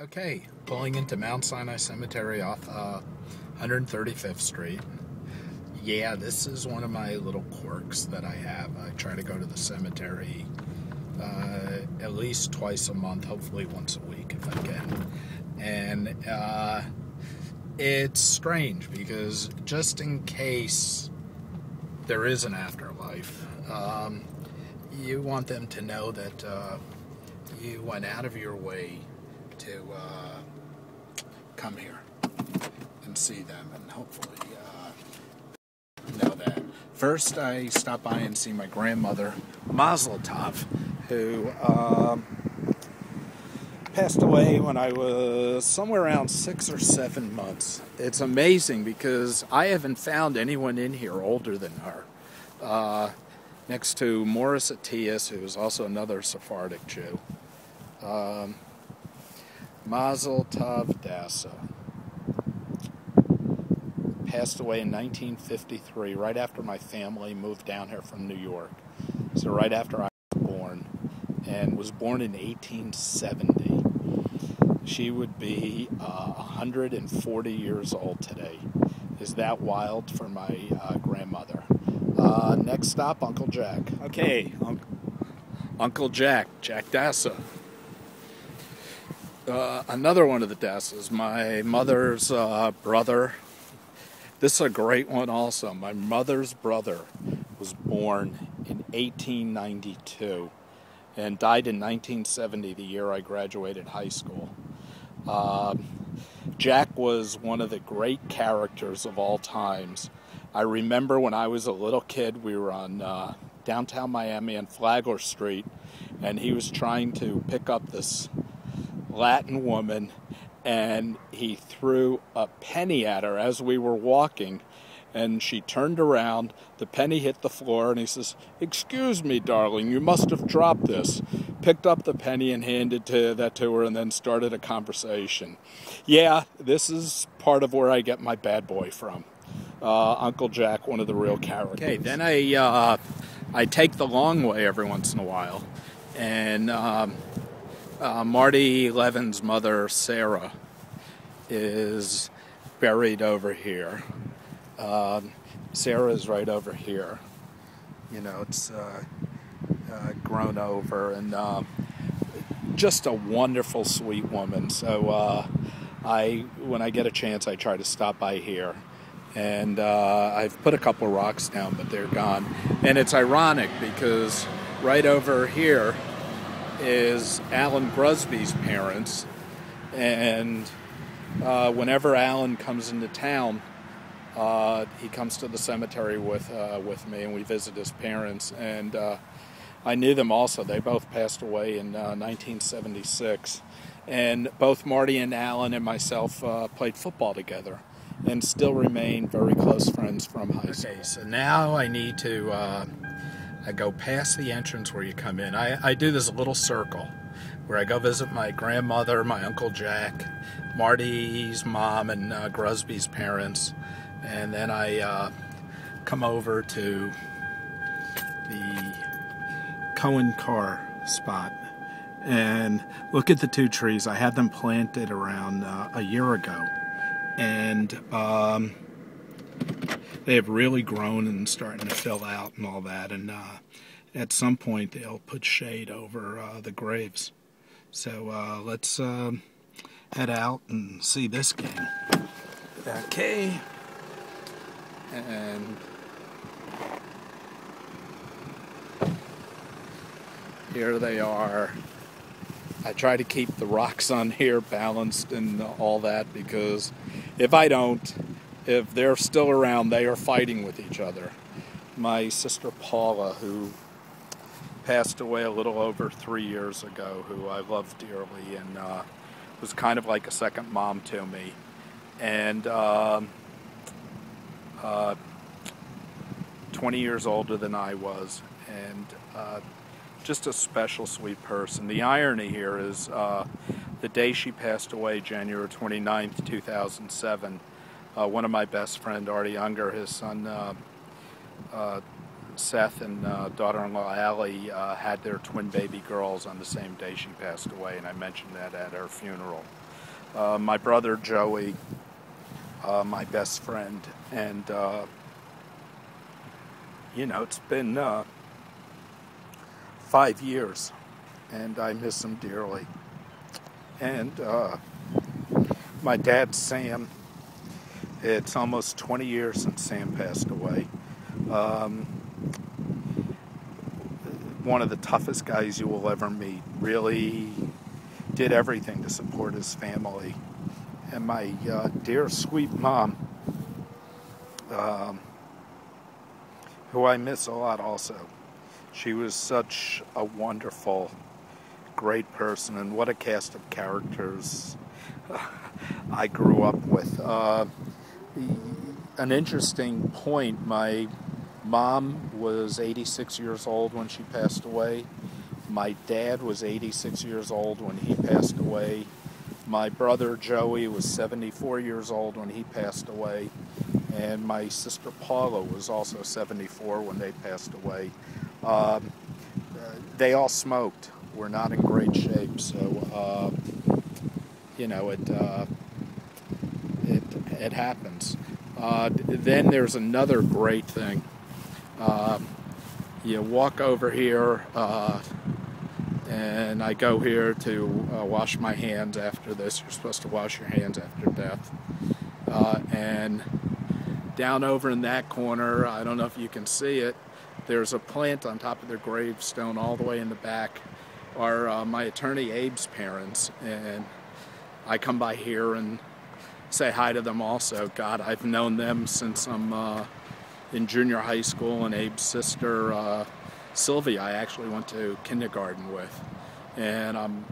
Okay, pulling into Mount Sinai Cemetery off 135th Street. Yeah, this is one of my little quirks that I have. I try to go to the cemetery at least twice a month, hopefully once a week if I can. And it's strange because just in case there is an afterlife, you want them to know that you went out of your way to come here and see them, and hopefully know that. First, I stopped by and see my grandmother, Mazel Tov, who passed away when I was somewhere around 6 or 7 months. It's amazing because I haven't found anyone in here older than her. Next to Morris Atias, who is also another Sephardic Jew. Mazel Tov Dasa passed away in 1953, right after my family moved down here from New York. So right after I was born, and was born in 1870. She would be 140 years old today. Is that wild for my grandmother? Next stop, Uncle Jack. Okay, Uncle Jack Dasa. Another one of the Dasas, my mother's brother. This is a great one also. My mother's brother was born in 1892 and died in 1970, the year I graduated high school. Jack was one of the great characters of all times. I remember when I was a little kid, we were on downtown Miami on Flagler Street, and he was trying to pick up this Latin woman, and he threw a penny at her as we were walking, and she turned around, the penny hit the floor, and he says, "Excuse me, darling, you must have dropped this." Picked up the penny and handed that to her, and then started a conversation. Yeah, this is part of where I get my bad boy from. Uncle Jack, one of the real characters. Okay, then I take the long way every once in a while, and Marty Levin's mother, Sarah, is buried over here. Sarah is right over here. You know, it's grown over, and just a wonderful, sweet woman. So when I get a chance, I try to stop by here. And I've put a couple rocks down, but they're gone. And it's ironic because right over here is Alan Grusby's parents, and whenever Alan comes into town, he comes to the cemetery with me, and we visit his parents. And I knew them also. They both passed away in 1976, and both Marty and Alan and myself played football together, and still remain very close friends from high school. Okay, so now I need to I go past the entrance where you come in. I do this little circle where I go visit my grandmother, my Uncle Jack, Marty's mom, and Grusby's parents. And then I come over to the Cohen Car spot and look at the two trees. I had them planted around a year ago. And they have really grown and starting to fill out and all that, and at some point they'll put shade over the graves. So let's head out and see this game. Okay, and here they are. I try to keep the rocks on here balanced and all that, because if they're still around, they are fighting with each other. My sister Paula, who passed away a little over 3 years ago, who I love dearly and was kind of like a second mom to me, and 20 years older than I was, and just a special, sweet person. The irony here is the day she passed away, January 29th, 2007, one of my best friend, Artie Unger, his son Seth and daughter-in-law Allie had their twin baby girls on the same day she passed away, and I mentioned that at her funeral. my brother Joey, my best friend, and it's been 5 years, and I miss him dearly. And my dad, Sam, it's almost 20 years since Sam passed away. One of the toughest guys you will ever meet. Really did everything to support his family. And my dear, sweet mom, who I miss a lot also. She was such a wonderful, great person, and what a cast of characters I grew up with. An interesting point, my mom was 86 years old when she passed away. My dad was 86 years old when he passed away. My brother Joey was 74 years old when he passed away. And my sister Paula was also 74 when they passed away. They all smoked. We're not in great shape, so it happens. Then there's another great thing. You walk over here, and I go here to wash my hands after this. You're supposed to wash your hands after death. And down over in that corner, I don't know if you can see it, there's a plant on top of their gravestone all the way in the back are my attorney Abe's parents, and I come by here and say hi to them also. God, I've known them since I'm in junior high school, and Abe's sister Sylvia I actually went to kindergarten with, and I'm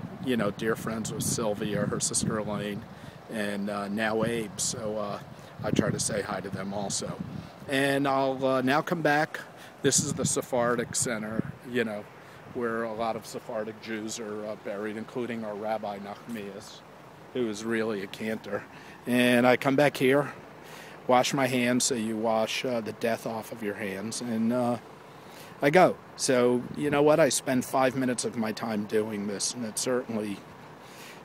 dear friends with Sylvia, her sister Elaine, and now Abe, so I try to say hi to them also. And I'll now come back. This is the Sephardic Center, where a lot of Sephardic Jews are buried, including our Rabbi Nachmias, who is really a cantor. And I come back here, wash my hands, so you wash the death off of your hands, and I go. So, you know what? I spend 5 minutes of my time doing this, and it certainly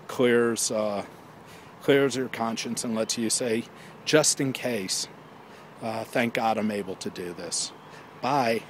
clears your conscience and lets you say, just in case, thank God I'm able to do this. Bye.